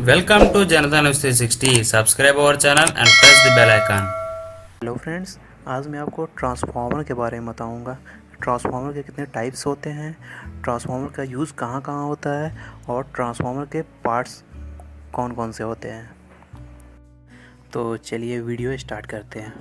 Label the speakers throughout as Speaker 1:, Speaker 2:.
Speaker 1: Welcome to Janata News 360. Subscribe our channel and press the bell icon.
Speaker 2: Hello friends, आज मैं आपको transformer के बारे में बताऊंगा। ट्रांसफार्मर के कितने टाइप्स होते हैं, ट्रांसफार्मर का यूज़ कहाँ कहाँ होता है और ट्रांसफार्मर के पार्ट्स कौन कौन से होते हैं। तो चलिए वीडियो स्टार्ट करते हैं।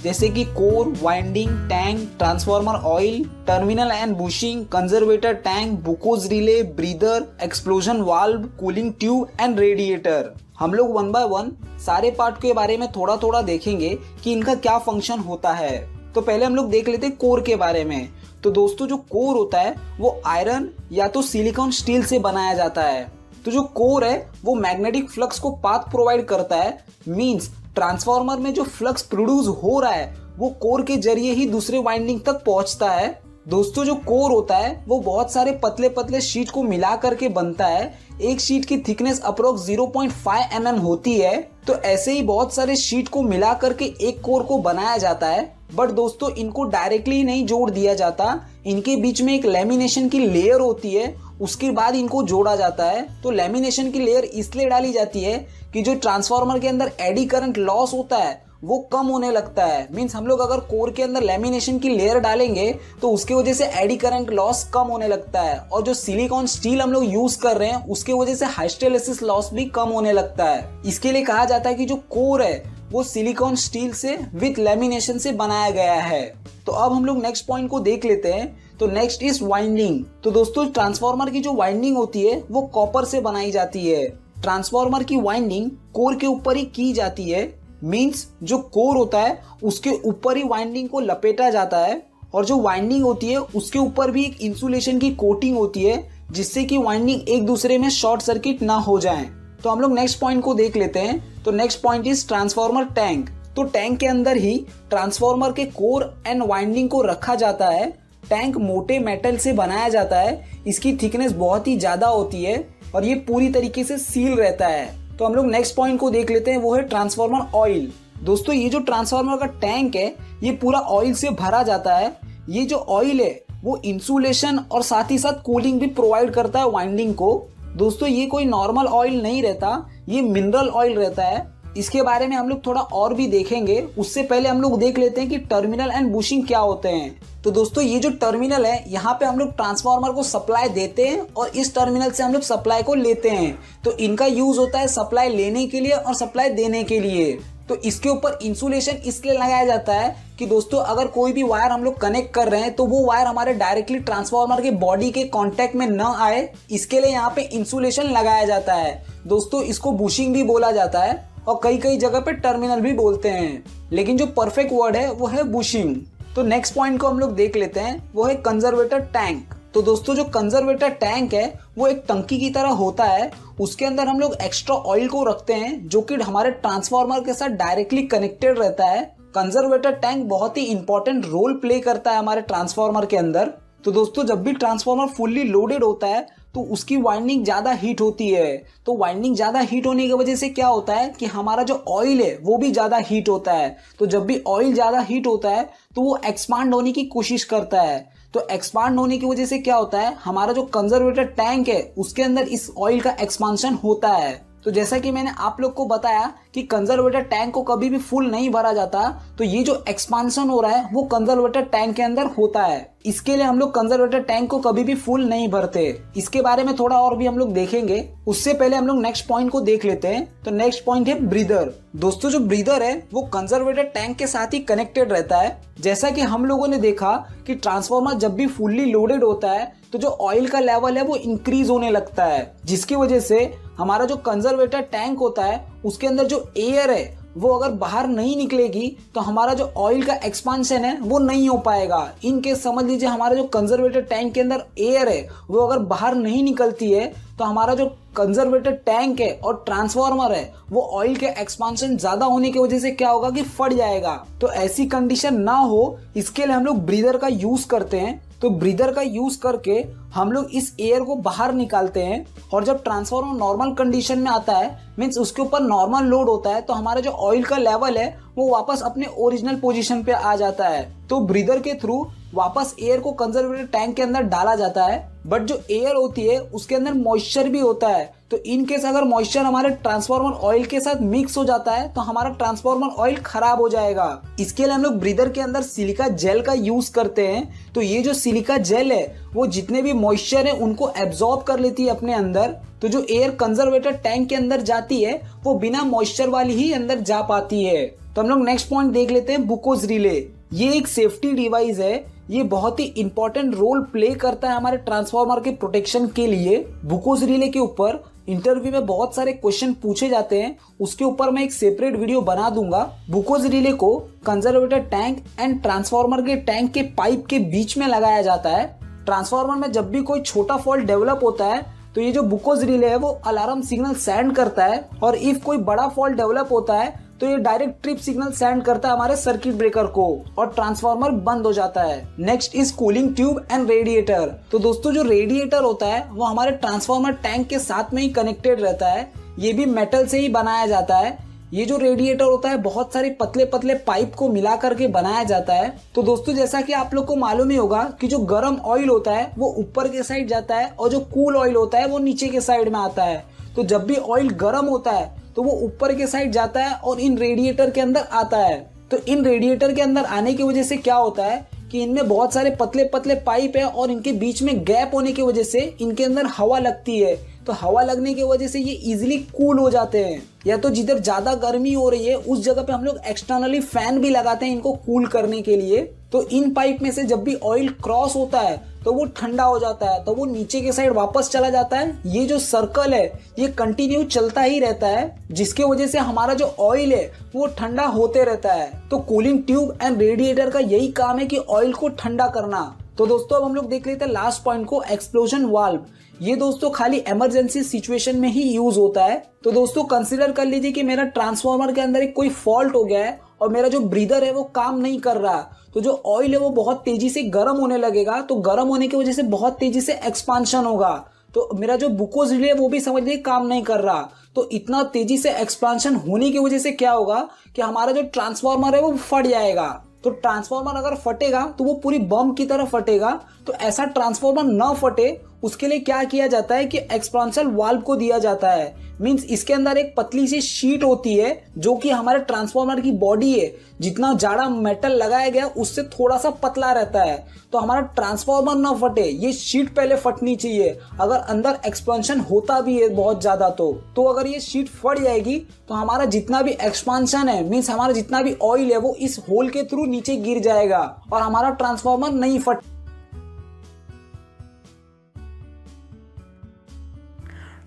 Speaker 3: जैसे कि core, winding, tank, transformer oil, terminal and bushing, conservator tank, Buchholz relay, breather, explosion valve, cooling tube and radiator. हम लोग वन बाय वन सारे पार्ट के बारे में थोड़ा थोड़ा देखेंगे कि इनका क्या फंक्शन होता है। तो पहले हम लोग देख लेते हैं कोर के बारे में। तो दोस्तों, जो कोर होता है वो आयरन या तो सिलिकॉन स्टील से बनाया जाता है। तो जो कोर है वो मैग्नेटिक फ्लक्स को पाथ प्रोवाइड करता है। मींस ट्रांसफार्मर में जो फ्लक्स प्रोड्यूस हो रहा है वो कोर के जरिए ही दूसरे वाइंडिंग तक पहुंचता है। दोस्तों, जो कोर होता है वो बहुत सारे पतले पतले शीट को मिला करके बनता है। एक शीट की थिकनेस अप्रोक्स 0.5 mm होती है। तो ऐसे ही बहुत सारे शीट को मिला करके एक कोर को बनाया जाता है। बट दोस्तों, इनको डायरेक्टली नहीं जोड़ दिया जाता, इनके बीच में एक लेमिनेशन की लेयर होती है, उसके बाद इनको जोड़ा जाता है। तो लेमिनेशन की लेयर इसलिए डाली जाती है कि जो ट्रांसफार्मर के अंदर एडी करंट लॉस होता है वो कम होने लगता है। मींस हम लोग अगर कोर के अंदर लेमिनेशन की लेयर डालेंगे तो उसकी वजह से एडी करंट लॉस कम होने लगता है, और जो सिलिकॉन स्टील हम लोग यूज कर रहे हैं उसके वजह से हाइस्टेरेसिस लॉस भी कम होने लगता है। इसके लिए कहा जाता है कि जो कोर है वो सिलिकॉन स्टील से विथ लेमिनेशन से बनाया गया है। तो अब हम लोग नेक्स्ट पॉइंट को देख लेते हैं। तो नेक्स्ट इज वाइंडिंग। तो दोस्तों, ट्रांसफार्मर की जो वाइंडिंग होती है वो कॉपर से बनाई जाती है। ट्रांसफार्मर की वाइंडिंग कोर के ऊपर ही की जाती है। मींस जो कोर होता है उसके ऊपर ही वाइंडिंग को लपेटा जाता है, और जो वाइंडिंग होती है उसके ऊपर भी एक इंसुलेशन की कोटिंग होती है जिससे कि वाइंडिंग एक दूसरे में शॉर्ट सर्किट ना हो जाए। तो हम लोग नेक्स्ट पॉइंट को देख लेते हैं। तो next point is transformer tank. तो टैंक के अंदर ही ट्रांसफार्मर के कोर एंड वाइंडिंग को रखा जाता है। टैंक मोटे मेटल से बनाया जाता है, इसकी थिकनेस बहुत ही ज्यादा होती है और ये पूरी तरीके से सील रहता है। तो हम लोग नेक्स्ट पॉइंट को देख लेते हैं, वो है ट्रांसफार्मर ऑयल। दोस्तों, ये जो ट्रांसफार्मर का टैंक है ये पूरा ऑयल से भरा जाता है। ये जो ऑयल है वो इंसुलेशन और साथ ही साथ कूलिंग भी प्रोवाइड करता है वाइंडिंग को। दोस्तों, ये कोई नॉर्मल ऑयल नहीं रहता, ये मिनरल ऑयल रहता है। इसके बारे में हम लोग थोड़ा और भी देखेंगे। उससे पहले हम लोग देख लेते हैं कि टर्मिनल एंड बुशिंग क्या होते हैं। तो दोस्तों, ये जो टर्मिनल है यहाँ पे हम लोग ट्रांसफार्मर को सप्लाई देते हैं और इस टर्मिनल से हम लोग सप्लाई को लेते हैं। तो इनका यूज होता है सप्लाई लेने के लिए और सप्लाई देने के लिए। तो इसके ऊपर इंसुलेशन इसलिए लगाया जाता है कि दोस्तों, अगर कोई भी वायर हम लोग कनेक्ट कर रहे हैं तो वो वायर हमारे डायरेक्टली ट्रांसफार्मर के बॉडी के कांटेक्ट में न आए, इसके लिए यहाँ पे इंसुलेशन लगाया जाता है। दोस्तों, इसको बुशिंग भी बोला जाता है और कई कई जगह पे टर्मिनल भी बोलते हैं, लेकिन जो परफेक्ट वर्ड है वो है बुशिंग। तो नेक्स्ट पॉइंट को हम लोग देख लेते हैं, वो है कंजर्वेटर टैंक। तो दोस्तों, जो कंजर्वेटर टैंक है वो एक टंकी की तरह होता है। उसके अंदर हम लोग एक्स्ट्रा ऑयल को रखते हैं जो कि हमारे ट्रांसफार्मर के साथ डायरेक्टली कनेक्टेड रहता है। कंजर्वेटर टैंक बहुत ही इंपॉर्टेंट रोल प्ले करता है हमारे ट्रांसफार्मर के अंदर। तो दोस्तों, जब भी ट्रांसफार्मर फुल्ली लोडेड होता है तो उसकी वाइंडिंग ज्यादा हीट होती है। तो वाइंडिंग ज्यादा हीट होने की वजह से क्या होता है कि हमारा जो ऑयल है वो भी ज्यादा हीट होता है। तो जब भी ऑयल ज्यादा हीट होता है तो वो एक्सपांड होने की कोशिश करता है। तो एक्सपांड होने की वजह से क्या होता है, हमारा जो कंजर्वेटर टैंक है उसके अंदर इस ऑयल का एक्सपांशन होता है। तो जैसा कि मैंने आप लोग को बताया कि कंजर्वेटर टैंक को कभी भी फुल नहीं भरा जाता, तो ये जो एक्सपांशन हो रहा है वो कंजर्वेटर टैंक के अंदर होता है। इसके लिए हम लोग कंजर्वेटर टैंक को कभी भी फुल नहीं भरते। इसके बारे में थोड़ा और भी हम लोग देखेंगे। उससे पहले हम लोग नेक्स्ट पॉइंट को देख लेते हैं। तो नेक्स्ट पॉइंट है ब्रीदर। दोस्तों, जो ब्रीदर है वो कंजर्वेटर टैंक के साथ ही कनेक्टेड रहता है। जैसा कि हम लोगों ने देखा कि ट्रांसफार्मर जब भी फुल्ली लोडेड होता है तो जो ऑयल का लेवल है वो इंक्रीज होने लगता है, जिसकी वजह से हमारा जो कंजर्वेटर टैंक होता है उसके अंदर जो एयर है वो अगर बाहर नहीं निकलेगी तो हमारा जो ऑयल का एक्सपांशन है वो नहीं हो पाएगा। इन केस समझ लीजिए हमारा जो कंजर्वेटर टैंक के अंदर एयर है वो अगर बाहर नहीं निकलती है तो हमारा जो कंजर्वेटर टैंक है और ट्रांसफार्मर है वो ऑयल के एक्सपांशन ज्यादा होने की वजह से क्या होगा कि फट जाएगा। तो ऐसी कंडीशन ना हो, इसके लिए हम लोग ब्रीदर का यूज करते हैं। तो ब्रीदर का यूज करके हम लोग इस एयर को बाहर निकालते हैं, और जब ट्रांसफार्मर नॉर्मल कंडीशन में आता है, मीन्स उसके ऊपर नॉर्मल लोड होता है, तो हमारा जो ऑयल का लेवल है वो वापस अपने ओरिजिनल पोजीशन पे आ जाता है। तो ब्रीदर के थ्रू वापस एयर को कंजर्वेटर टैंक के अंदर डाला जाता है, बट जो एयर होती है उसके अंदर मॉइस्चर भी होता है। तो इन केस अगर मॉइस्चर हमारे ट्रांसफार्मर ऑयल के साथ मिक्स हो जाता है तो हमारा ट्रांसफार्मर ऑयल खराब हो जाएगा। इसके लिए हम लोग ब्रीदर के अंदर सिलिका जेल का यूज करते हैं। तो ये जो सिलिका जेल है वो जितने भी मॉइस्चर है उनको एब्जॉर्ब कर लेती है अपने अंदर। तो जो एयर कंजर्वेटर टैंक के अंदर जाती है वो बिना मॉइस्चर वाली ही अंदर जा पाती है। तो हम लोग नेक्स्ट पॉइंट देख लेते हैं, बुकोज रिले। ये एक सेफ्टी डिवाइस है, ये बहुत ही इंपॉर्टेंट रोल प्ले करता है हमारे ट्रांसफार्मर के प्रोटेक्शन के लिए। बुकोज रिले के ऊपर इंटरव्यू में बहुत सारे क्वेश्चन पूछे जाते हैं, उसके ऊपर मैं एक सेपरेट वीडियो बना दूंगा। बुकोज रिले को कंजर्वेटर टैंक एंड ट्रांसफार्मर के टैंक के पाइप के बीच में लगाया जाता है। ट्रांसफार्मर में जब भी कोई छोटा फॉल्ट डेवलप होता है तो ये जो बुकोज रिले है वो अलार्म सिग्नल सेंड करता है, और इफ कोई बड़ा फॉल्ट डेवलप होता है तो ये डायरेक्ट ट्रिप सिग्नल सेंड करता है हमारे सर्किट ब्रेकर को और ट्रांसफार्मर बंद हो जाता है। Next is cooling tube and radiator. तो दोस्तों जो रेडिएटर होता है वो हमारे ट्रांसफार्मर टैंक के साथ में ही कनेक्टेड रहता है, ये भी मेटल से ही बनाया जाता है। ये जो रेडिएटर होता है बहुत सारे पतले पतले पाइप को मिला करके बनाया जाता है। तो दोस्तों जैसा कि आप लोग को मालूम ही होगा कि जो गर्म ऑयल होता है वो ऊपर के साइड जाता है और जो कूल ऑयल होता है वो नीचे के साइड में आता है। तो जब भी ऑयल गर्म होता है तो वो ऊपर के साइड जाता है और इन रेडिएटर के अंदर आता है। तो इन रेडिएटर के अंदर आने की वजह से क्या होता है कि इनमें बहुत सारे पतले पतले पाइप है और इनके बीच में गैप होने की वजह से इनके अंदर हवा लगती है। तो हवा लगने की वजह से ये इजीली कूल हो जाते हैं, या तो जिधर ज्यादा गर्मी हो रही है उस जगह पे हम लोग एक्सटर्नली फैन भी लगाते हैं इनको कूल करने के लिए। तो इन पाइप में से जब भी ऑयल क्रॉस होता है तो वो ठंडा हो जाता है, तो वो नीचे के साइड वापस चला जाता है। ये जो सर्कल है ये कंटिन्यू चलता ही रहता है, जिसके वजह से हमारा जो ऑयल है वो ठंडा होते रहता है। तो कूलिंग ट्यूब एंड रेडिएटर का यही काम है कि ऑयल को ठंडा करना। तो दोस्तों अब हम लोग देख लेते हैं लास्ट पॉइंट को, एक्सप्लोजन वाल्व। ये दोस्तों खाली इमरजेंसी सिचुएशन में ही यूज होता है। तो दोस्तों कंसीडर कर लीजिए कि मेरा ट्रांसफार्मर के अंदर एक कोई फॉल्ट हो गया है और मेरा जो ब्रीदर है वो काम नहीं कर रहा, तो जो ऑयल है वो बहुत तेजी से गर्म होने लगेगा। तो गर्म होने की वजह से बहुत तेजी से एक्सपांशन होगा। तो मेरा जो बुकोज रिले है वो भी समझ लीजिए काम नहीं कर रहा। तो इतना तेजी से एक्सपांशन होने की वजह से क्या होगा कि हमारा जो ट्रांसफार्मर है वो फट जाएगा। तो ट्रांसफार्मर अगर फटेगा तो वो पूरी बम की तरह फटेगा। तो ऐसा ट्रांसफार्मर ना फटे उसके लिए क्या किया जाता है कि एक्सपांशन वाल्व को दिया जाता है। मींस इसके अंदर एक पतली सी शीट होती है जो कि हमारे ट्रांसफार्मर की बॉडी है, जितना जाड़ा मेटल लगाया गया उससे थोड़ा सा पतला रहता है। तो हमारा ट्रांसफार्मर ना फटे ये शीट पहले फटनी चाहिए। अगर अंदर एक्सपांशन होता भी है बहुत ज्यादा तो अगर ये शीट फट जाएगी तो हमारा जितना भी एक्सपांशन है मींस हमारा जितना भी ऑयल है वो इस होल के थ्रू नीचे गिर जाएगा और हमारा ट्रांसफार्मर नहीं फट।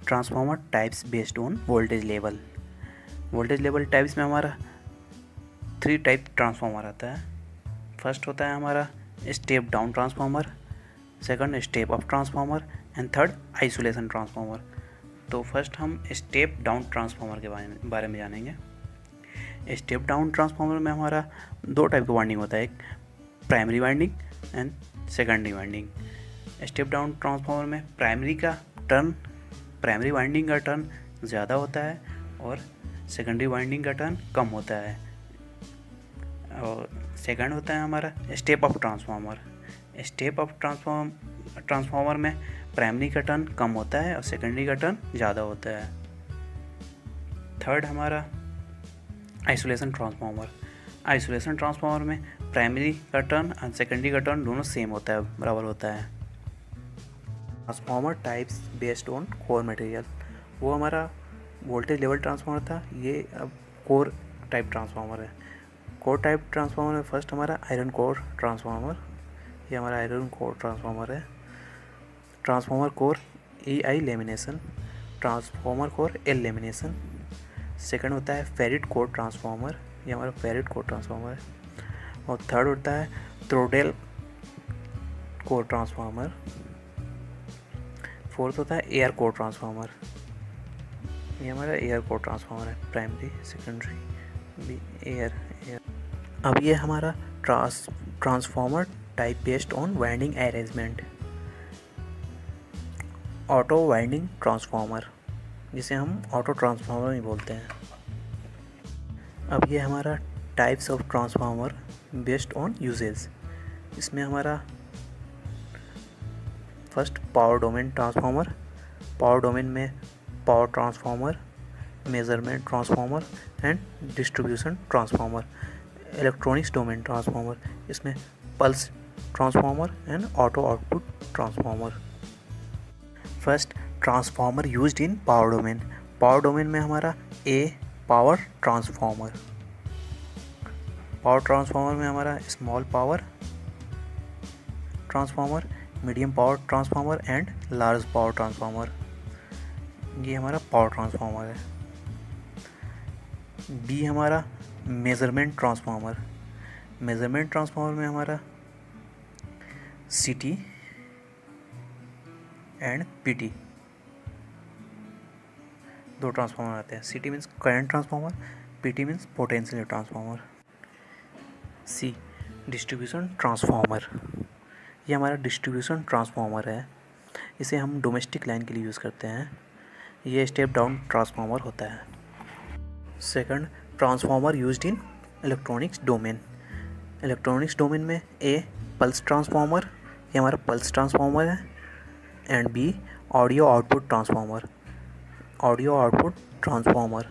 Speaker 2: Transformer types based on voltage level. Voltage level types में हमारा 3 टाइप ट्रांसफार्मर आता है। फर्स्ट होता है हमारा step down transformer, second step up transformer and third isolation transformer. तो फर्स्ट हम स्टेप डाउन ट्रांसफार्मर के बारे में जानेंगे। स्टेप डाउन ट्रांसफार्मर में हमारा 2 टाइप का वाइंडिंग होता है, एक primary winding and secondary winding. Step down transformer में प्राइमरी वाइंडिंग का टर्न ज़्यादा होता है और सेकेंडरी वाइंडिंग का टर्न कम होता है। और सेकंड होता है हमारा step up transformer. Step up transformer में प्राइमरी का टर्न कम होता है और सेकेंडरी का टर्न ज़्यादा होता है। थर्ड हमारा आइसोलेशन ट्रांसफार्मर। आइसोलेशन ट्रांसफार्मर में प्राइमरी का टर्न और सेकेंडरी का टर्न दोनों सेम होता है, बराबर होता है।
Speaker 4: Transformer types based on core material, वो हमारा वोल्टेज लेवल ट्रांसफार्मर था, ये अब कोर टाइप ट्रांसफार्मर है। कोर टाइप ट्रांसफार्मर में फर्स्ट हमारा आयरन कोर ट्रांसफार्मर, ये हमारा आयरन कोर ट्रांसफार्मर है। Transformer core EI lamination, transformer core L lamination. Second होता है फेरिट कोर ट्रांसफार्मर, ये हमारा फेरिट कोर ट्रांसफार्मर है। और थर्ड होता है थ्रोडेल कोर ट्रांसफार्मर। फोर्थ होता है एयर कोर ट्रांसफार्मर, ये हमारा एयर कोर ट्रांसफार्मर है। प्राइमरी सेकेंडरी भी एयर। अब ये हमारा transformer type based on winding arrangement. Auto winding transformer, जिसे हम ऑटो ट्रांसफार्मर भी बोलते हैं। अब ये हमारा types of transformer based on usages. इसमें हमारा first power domain transformer, power domain में power transformer, measurement transformer and distribution transformer. Electronics domain transformer, इसमें pulse transformer and auto output transformer. First transformer used in power domain, power domain में हमारा A power transformer, power transformer में हमारा small power transformer, medium power transformer and large power transformer. ये हमारा power transformer है। B हमारा measurement transformer, measurement transformer में हमारा सीटी एंड पीटी दो ट्रांसफार्मर आते हैं। CT means current transformer, PT means potential transformer. C distribution transformer, ये हमारा डिस्ट्रीब्यूशन ट्रांसफार्मर है। इसे हम डोमेस्टिक लाइन के लिए यूज़ करते हैं। ये स्टेप डाउन ट्रांसफार्मर होता है। Second transformer used in electronics domain, electronics domain में ए पल्स ट्रांसफार्मर, ये हमारा पल्स ट्रांसफार्मर है, and B audio output transformer, audio output transformer.